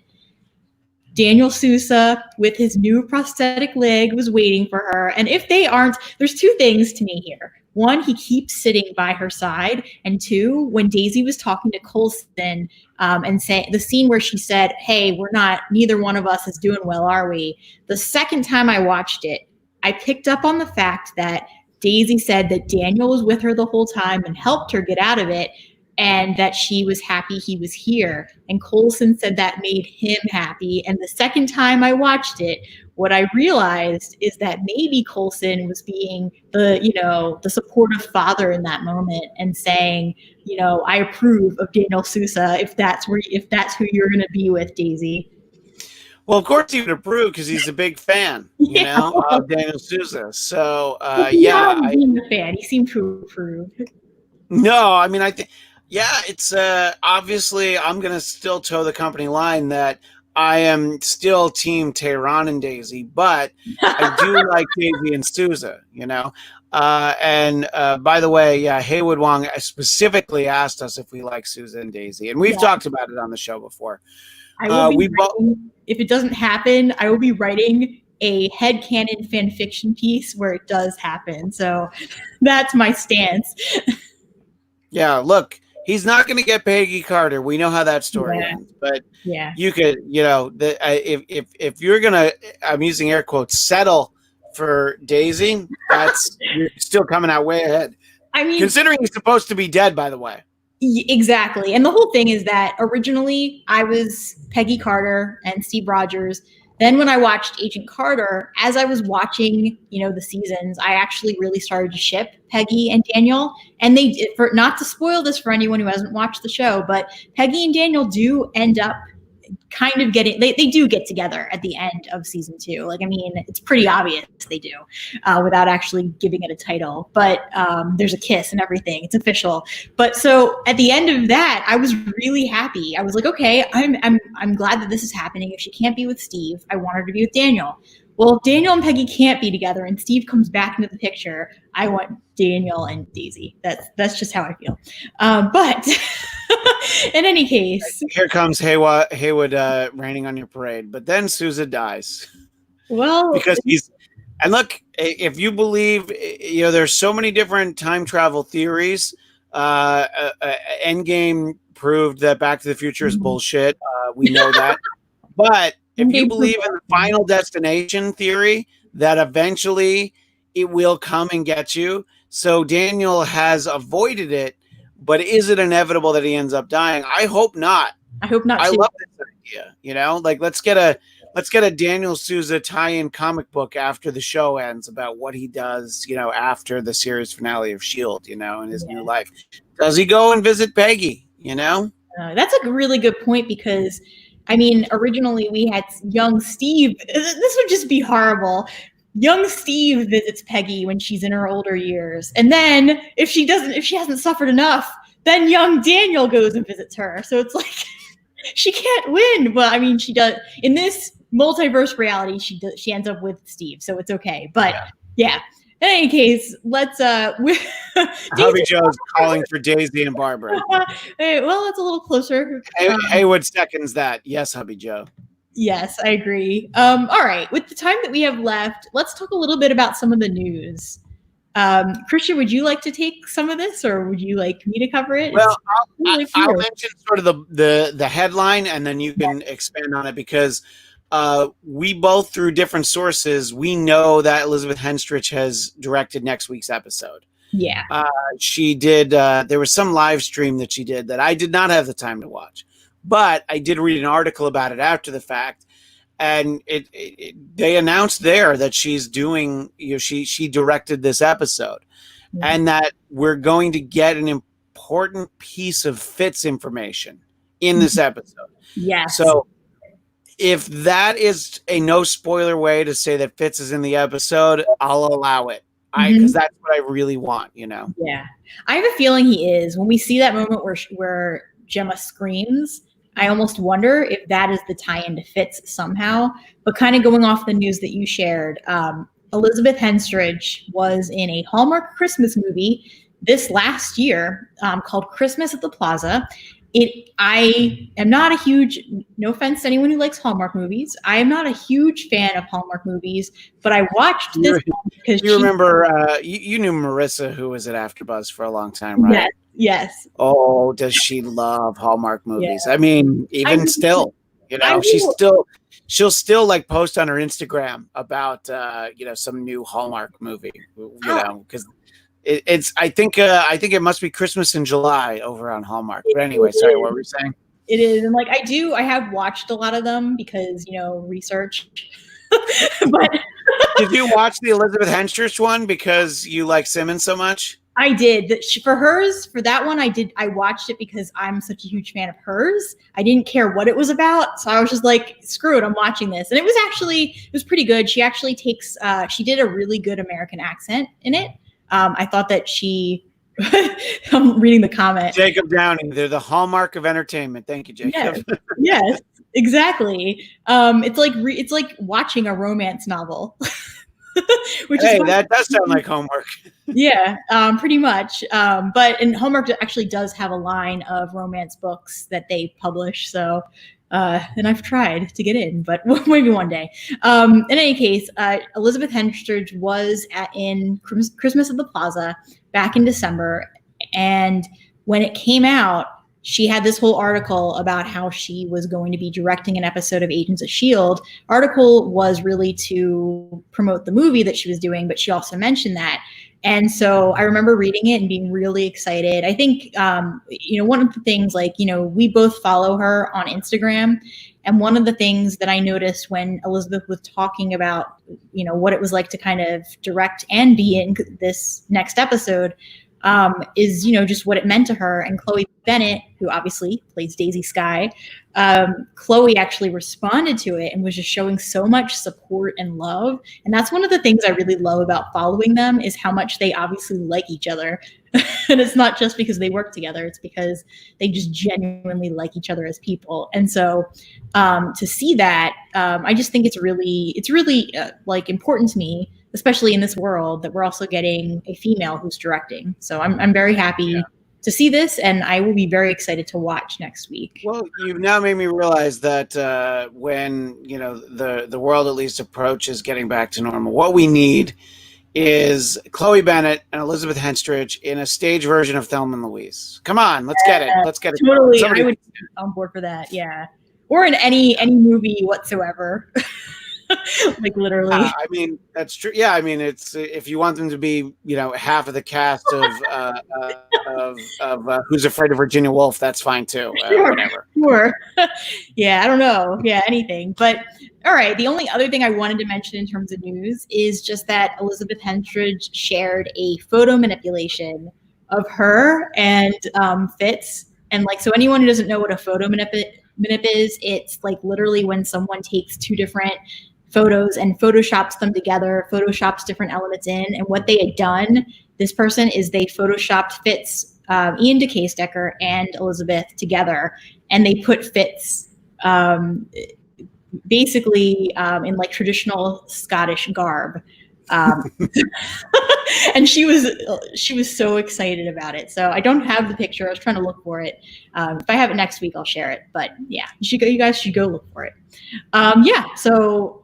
Daniel Sousa with his new prosthetic leg was waiting for her. And if they aren't, there's two things to me here. One, he keeps sitting by her side. And two, when Daisy was talking to Coulson and say the scene where she said, "Hey, neither one of us is doing well, are we?" The second time I watched it, I picked up on the fact that Daisy said that Daniel was with her the whole time and helped her get out of it, and that she was happy he was here. And Coulson said that made him happy. And the second time I watched it, what I realized is that maybe Coulson was being the supportive father in that moment and saying, I approve of Daniel Sousa if that's who you're going to be with, Daisy. Well, of course he would approve because he's a big fan, of Daniel Sousa. So, being a fan, he seemed to approve. No, I mean, I think, it's obviously I'm going to still toe the company line that I am still team Tehran and Daisy, but I do like Daisy and Sousa, and by the way, Haywood Wong specifically asked us if we like Sousa and Daisy, and we've talked about it on the show before. If it doesn't happen, I will be writing a headcanon fan fiction piece where it does happen. So that's my stance. Yeah, look, he's not going to get Peggy Carter. We know how that story ends. But you could, if you're going to, I'm using air quotes, settle for Daisy, you're still coming out way ahead. I mean, considering he's supposed to be dead, by the way. Exactly. And the whole thing is that originally I was Peggy Carter and Steve Rogers. Then when I watched Agent Carter, as I was watching, the seasons, I actually really started to ship Peggy and Daniel. And not to spoil this for anyone who hasn't watched the show, but Peggy and Daniel do end up kind of they do get together at the end of season 2. Like, I mean, it's pretty obvious they do without actually giving it a title, but there's a kiss and everything. It's official. But so at the end of that, I was really happy. I was like, okay, I'm glad that this is happening. If she can't be with Steve, I want her to be with Daniel. Well, if Daniel and Peggy can't be together and Steve comes back into the picture, I want Daniel and Daisy. That's just how I feel. But in any case, here comes Haywood raining on your parade. But then Sousa dies. Well, because and look, if you believe, there's so many different time travel theories. Endgame proved that Back to the Future is bullshit. We know that, but if you believe in the Final Destination theory, that eventually it will come and get you. So Daniel has avoided it, but is it inevitable that he ends up dying? I hope not. I hope not. I love this idea. Like let's get a Daniel Sousa tie-in comic book after the show ends about what he does, after the series finale of S.H.I.E.L.D., in his new life. Does he go and visit Peggy, That's a really good point because, I mean, originally we had young Steve. This would just be horrible. Young Steve visits Peggy when she's in her older years. And then if she hasn't suffered enough, then young Daniel goes and visits her. So it's like she can't win. But I mean, she does in this multiverse reality, she ends up with Steve. So it's okay. But yeah. In any case, let's Hubby Joe's calling for Daisy and Barbara. Well, it's a little closer. Haywood seconds that. Yes, Hubby Joe. Yes, I agree. All right. With the time that we have left, let's talk a little bit about some of the news. Christian, would you like to take some of this, or would you like me to cover it? Well, I'll mention sort of the headline, and then you can expand on it because we both, through different sources, we know that Elizabeth Henstridge has directed next week's episode. Yeah. She did. There was some live stream that she did that I did not have the time to watch, but I did read an article about it after the fact. And they announced there that she's doing, she directed this episode, and that we're going to get an important piece of Fitz information in this episode. Yes. So if that is a no spoiler way to say that Fitz is in the episode, I'll allow it. Because that's what I really want, you know? Yeah. I have a feeling he is. When we see that moment where Gemma screams, I almost wonder if that is the tie-in to Fitz somehow. But kind of going off the news that you shared, Elizabeth Henstridge was in a Hallmark Christmas movie this last year called Christmas at the Plaza. I am not a huge, no offense to anyone who likes Hallmark movies, I am not a huge fan of Hallmark movies, but I watched this one because you remember, you knew Marissa, who was at AfterBuzz for a long time, right? Yes. Oh, does she love Hallmark movies? Yeah. I mean, even still, you know, she'll still like post on her Instagram about, you know, some new Hallmark movie, you know, because I think it must be Christmas in July over on Hallmark. But anyway, sorry, what were you saying? It is. And like, I have watched a lot of them because, you know, research. But did you watch the Elizabeth Henstridge one because you like Simmons so much? I did. For that one, I watched it because I'm such a huge fan of hers. I didn't care what it was about. So I was just like, screw it, I'm watching this. And it was pretty good. She actually she did a really good American accent in it. I thought that I'm reading the comment. Jacob Downing, they're the hallmark of entertainment. Thank you, Jacob. Yes, exactly. It's like watching a romance novel. That does sound like homework. Yeah, pretty much. And Hallmark actually does have a line of romance books that they publish. So, and I've tried to get in, but maybe one day. In any case, Elizabeth Henstridge was in Christmas at the Plaza back in December. And when it came out, she had this whole article about how she was going to be directing an episode of Agents of S.H.I.E.L.D. Article was really to promote the movie that she was doing, but she also mentioned that. And so I remember reading it and being really excited. I think, one of the things, like, we both follow her on Instagram. And one of the things that I noticed when Elizabeth was talking about, what it was like to kind of direct and be in this next episode, is, just what it meant to her. And Chloe Bennett, who obviously plays Daisy Skye, Chloe actually responded to it and was just showing so much support and love. And that's one of the things I really love about following them, is how much they obviously like each other. And it's not just because they work together, it's because they just genuinely like each other as people. And so to see that, I just think it's really like important to me, especially in this world, that we're also getting a female who's directing. So I'm very happy to see this, and I will be very excited to watch next week. Well, you've now made me realize that when the world at least approaches getting back to normal, what we need is Chloe Bennett and Elizabeth Henstridge in a stage version of Thelma and Louise. Come on, let's get it. Let's get it. Totally, I would be on board for that. Yeah, or in any movie whatsoever. Like literally. I mean, that's true. Yeah, I mean, it's if you want them to be, half of the cast of Who's Afraid of Virginia Woolf, that's fine too. Whatever. Sure. Yeah, I don't know. Yeah, anything. But all right. The only other thing I wanted to mention in terms of news is just that Elizabeth Henstridge shared a photo manipulation of her and Fitz. And so anyone who doesn't know what a photo manip is, it's like literally when someone takes two different photos and photoshops them together, photoshops different elements in. And what they had done, this person, is they photoshopped Fitz, Ian DeCastecker and Elizabeth together. And they put Fitz basically in like traditional Scottish garb. And she was so excited about it. So I don't have the picture. I was trying to look for it. If I have it next week, I'll share it. But yeah, you guys should go look for it. So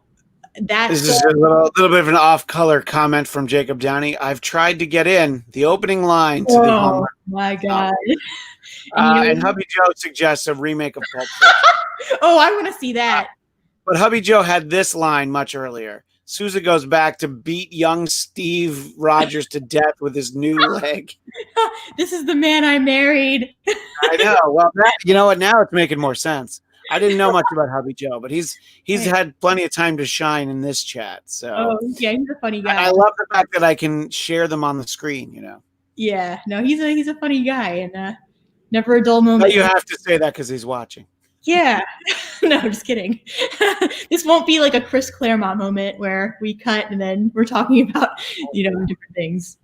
this is a little bit of an off-color comment from Jacob Downey. I've tried to get in the opening line to the Hallmark. Oh my God. And Hubby Joe suggests a remake of Pulp Fiction. Oh, I want to see that. But Hubby Joe had this line much earlier. Sousa goes back to beat young Steve Rogers to death with his new leg. This is the man I married. I know. Well, you know what? Now it's making more sense. I didn't know much about Hubby Joe, but he's had plenty of time to shine in this chat. So yeah, he's a funny guy. I love the fact that I can share them on the screen. Yeah, no, he's a funny guy, and never a dull moment. But you have to say that because he's watching. Yeah. No, just kidding. This won't be like a Chris Claremont moment where we cut and then we're talking about, different things.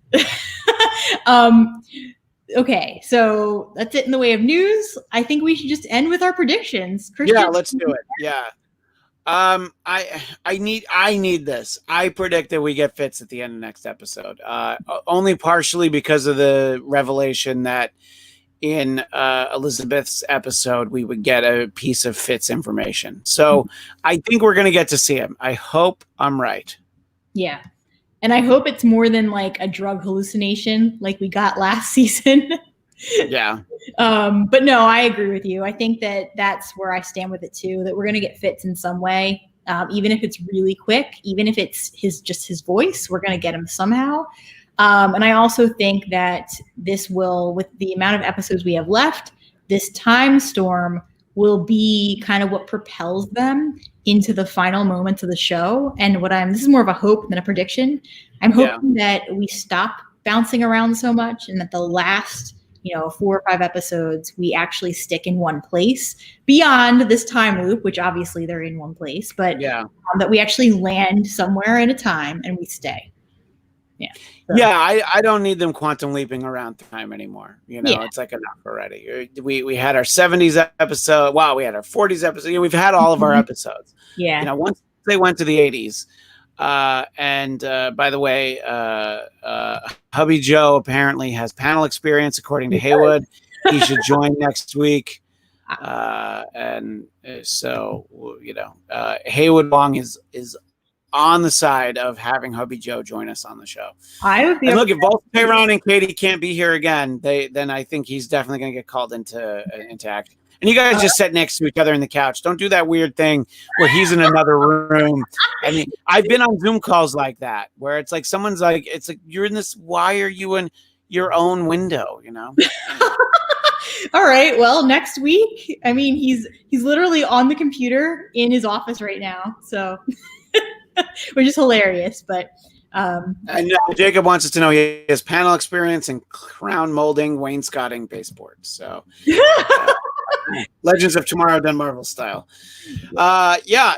Okay, so that's it in the way of news. I think we should just end with our predictions. Christian? Yeah, let's do it. Yeah. I need this. I predict that we get Fitz at the end of next episode. Only partially because of the revelation that in Elizabeth's episode we would get a piece of Fitz information. So I think we're gonna get to see him. I hope I'm right. Yeah. And I hope it's more than like a drug hallucination like we got last season. Yeah. But no, I agree with you. I think that that's where I stand with it too, that we're going to get Fitz in some way. Even if it's really quick, even if it's his voice, we're going to get him somehow. And I also think that this will, with the amount of episodes we have left, this time storm will be kind of what propels them into the final moments of the show. And this is more of a hope than a prediction. I'm hoping that we stop bouncing around so much and that the last 4 or 5 episodes, we actually stick in one place beyond this time loop, which obviously they're in one place, but that we actually land somewhere at a time and we stay. Yeah. So. Yeah, I don't need them quantum leaping around time anymore. It's like enough already. We had our 70s episode. Wow, we had our 40s episode. We've had all of our episodes. Yeah. Once they went to the 80s. And by the way, Hubby Joe apparently has panel experience, according to Haywood. He should join next week. And so, Haywood Wong is on the side of having Hubby Joe join us on the show. I would be. And look, if both Tehran and Katie can't be here again, then I think he's definitely going to get called into acting. And you guys just sit next to each other in the couch. Don't do that weird thing where he's in another room. I mean, I've been on Zoom calls like that where it's like someone's like, it's like, you're in this. Why are you in your own window? All right. Well, next week. I mean, he's literally on the computer in his office right now. So, which is hilarious. But and Jacob wants us to know he has panel experience in crown molding, wainscoting, baseboards. So. Legends of Tomorrow done Marvel style.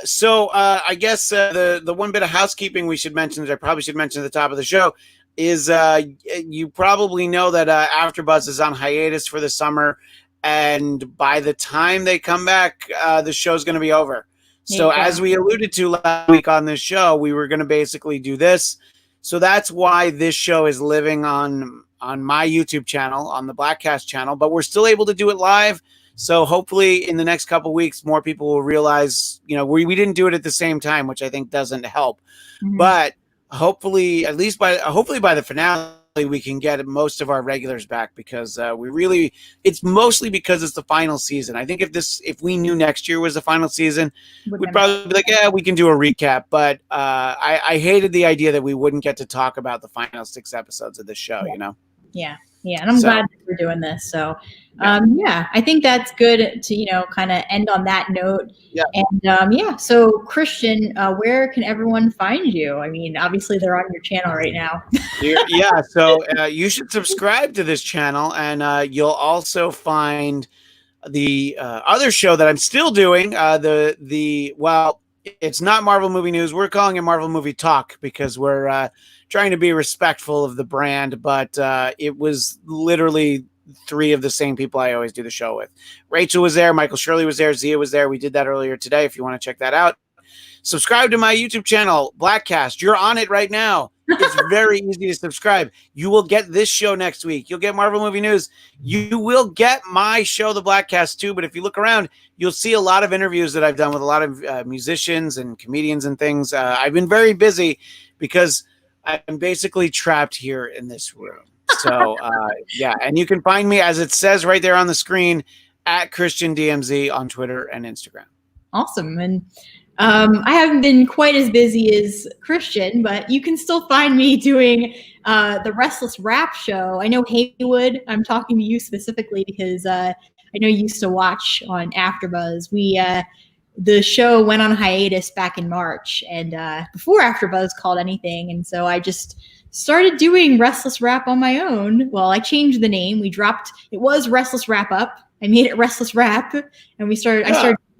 So I guess the one bit of housekeeping we should mention, that I probably should mention at the top of the show, is you probably know that AfterBuzz is on hiatus for the summer, and by the time they come back, the show's going to be over. So as we alluded to last week on this show, we were going to basically do this. So that's why this show is living on my YouTube channel, on the Blackcast channel, but we're still able to do it live. So hopefully in the next couple of weeks, more people will realize, we didn't do it at the same time, which I think doesn't help. Mm-hmm. But hopefully, hopefully by the finale, we can get most of our regulars back, because it's mostly because it's the final season. I think if we knew next year was the final season, we'd probably be like, yeah, we can do a recap. But I hated the idea that we wouldn't get to talk about the final 6 episodes of the show, Yeah. Yeah. And I'm glad that we're doing this. So, I think that's good to, kind of end on that note. Yeah. And so Christian, where can everyone find you? I mean, obviously they're on your channel right now. Yeah. So you should subscribe to this channel, and you'll also find the other show that I'm still doing. It's not Marvel Movie News. We're calling it Marvel Movie Talk because we're trying to be respectful of the brand, but it was literally 3 of the same people I always do the show with. Rachel was there, Michael Shirley was there, Zia was there. We did that earlier today. If you want to check that out, subscribe to my YouTube channel, Blackcast. You're on it right now. It's very easy to subscribe. You will get this show next week. You'll get Marvel Movie News. You will get my show, The Blackcast, too. But if you look around, you'll see a lot of interviews that I've done with a lot of musicians and comedians and things. I've been very busy because I'm basically trapped here in this room. So, and you can find me, as it says right there on the screen, at Christian DMZ on Twitter and Instagram. Awesome. And I haven't been quite as busy as Christian, but you can still find me doing the Restless Rap show. I know Haywood, I'm talking to you specifically because I know you used to watch on AfterBuzz. The show went on hiatus back in March, and before AfterBuzz called anything, and so I just started doing Restless Rap on my own. Well, I changed the name. It was Restless Wrap Up, I made it Restless Rap, and I started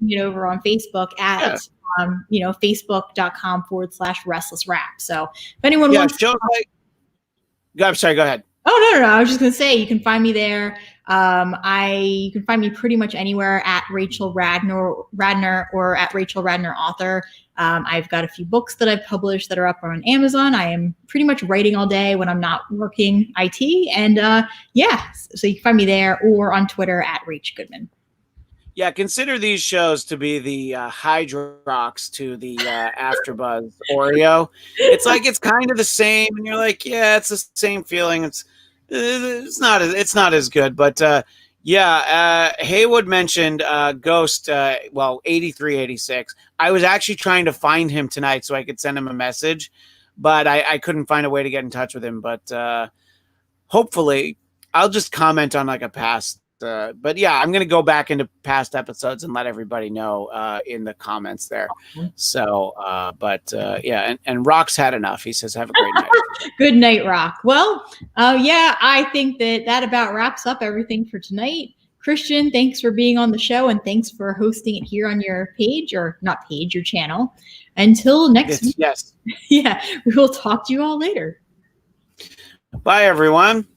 doing it over on Facebook at facebook.com/Restless Rap. So if anyone wants to I'm sorry, go ahead. Oh, no. I was just going to say, you can find me there. You can find me pretty much anywhere at Rachel Radner or at Rachel Radner Author. I've got a few books that I've published that are up on Amazon. I am pretty much writing all day when I'm not working IT. And so you can find me there or on Twitter at Rach Goodman. Yeah, consider these shows to be the Hydrox to the AfterBuzz Oreo. It's like it's kind of the same, and you're like, yeah, it's the same feeling. It's not as good, but Haywood mentioned Ghost. 8386. I was actually trying to find him tonight so I could send him a message, but I couldn't find a way to get in touch with him. But hopefully, I'll just comment on like a past. But yeah, I'm going to go back into past episodes and let everybody know in the comments there. So, and Rock's had enough. He says, have a great night. Good night, Rock. Well, I think that about wraps up everything for tonight. Christian, thanks for being on the show, and thanks for hosting it here on your page, or not page, your channel. Until next week. Yes. Yeah, we will talk to you all later. Bye, everyone.